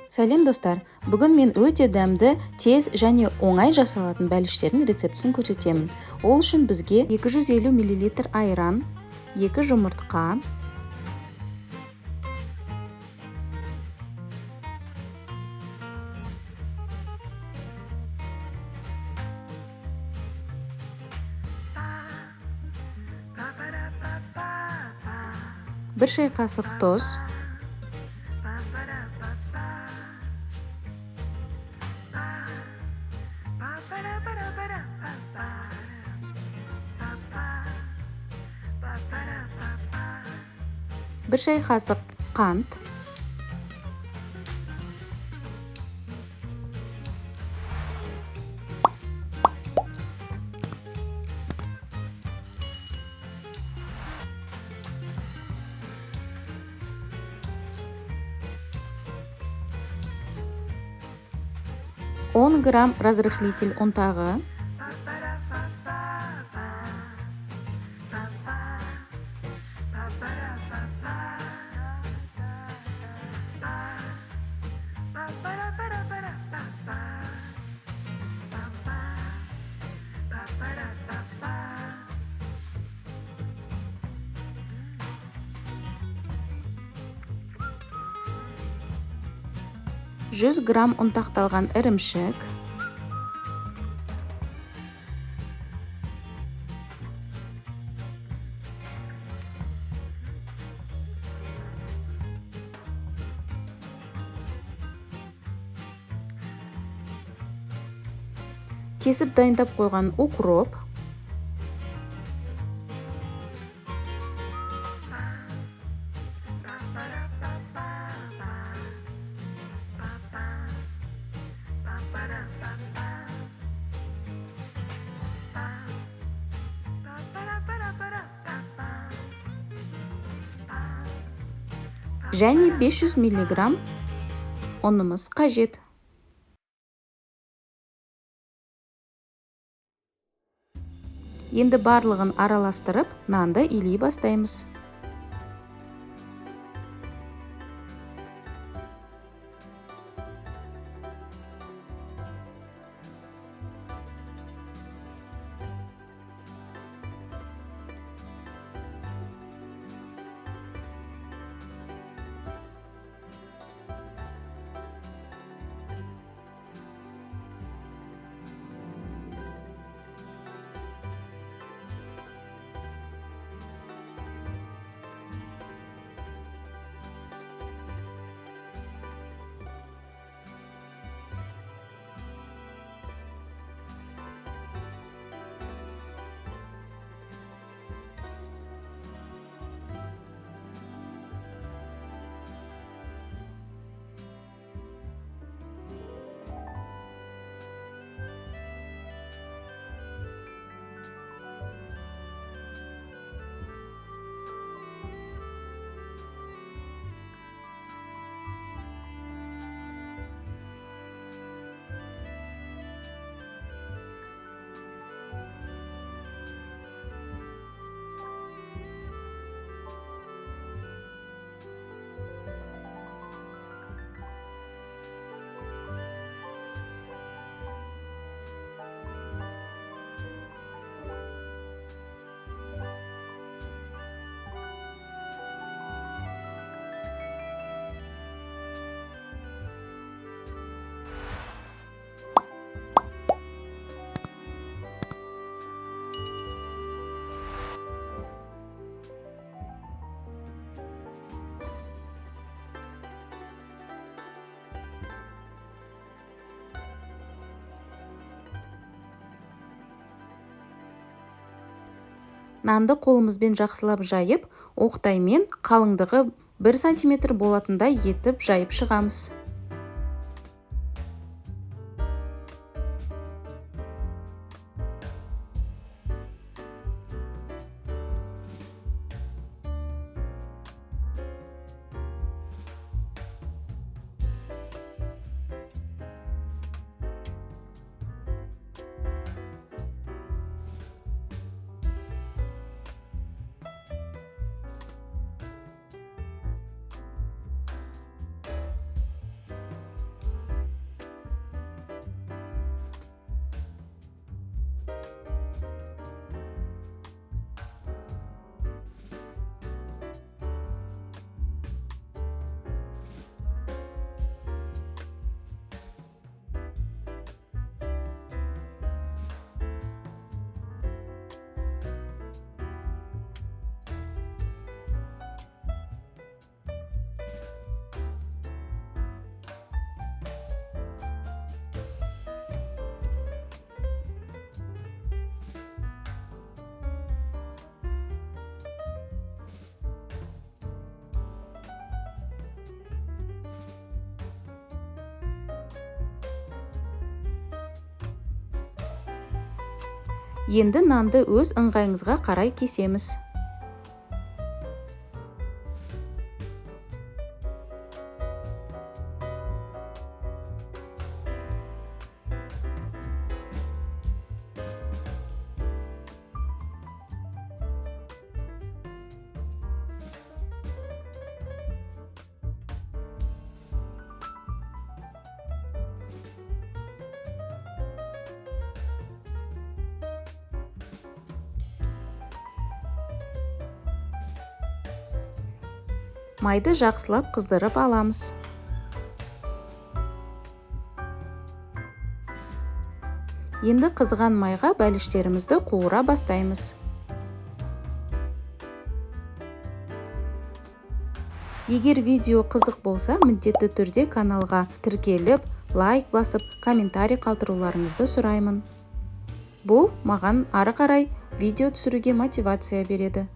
Сәлем достар. Бүгін мен өте дәмді, тез және оңай жасалатын бәліштердің рецептісін көрсетемін. Ол үшін бізге 250 мл айран, 2 жұмыртқа, бір шай қасық тұз, бір шай қасық қант, он грамм разрыхлитель ұнтағы, жүз грамм ұнтақталған ірімшік, кесіп дайындап қойған укроп, және 500 мг ұнымыз қажет. Енді барлығын араластырып, нанды илей бастаймыз. Нанды қолымызбен жақсылап жайып, оқтаймен қалыңдығы 1 см болатындай етіп жайып шығамыз. Енді нанды өз ыңғайыңызға қарай кесеміз. Майды жақсылап қыздырып аламыз. Енді қызған майға бәліштерімізді қуыра бастаймыз. Егер видео қызық болса, міндетті түрде каналға тіркеліп, лайк басып, комментарий қалдыруларыңызды сұраймын. Бұл маған ары қарай видео түсіруге мотивация береді.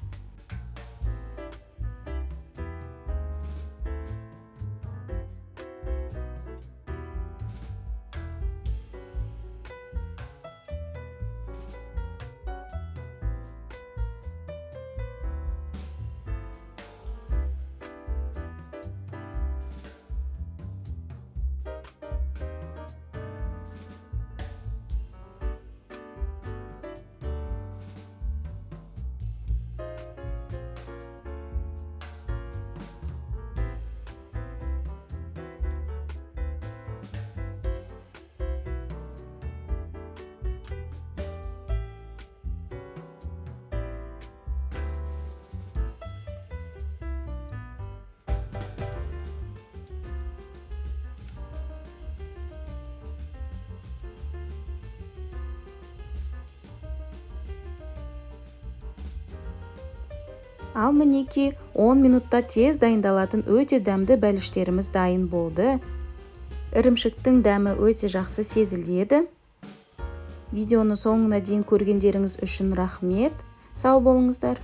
Ал мінеки 10 минутта тез дайындалатын өте дәмді бәліштеріміз дайын болды. Ірімшіктің дәмі өте жақсы сезіледі. Видеоны соңына дейін көргендеріңіз үшін рахмет. Сау болыңыздар.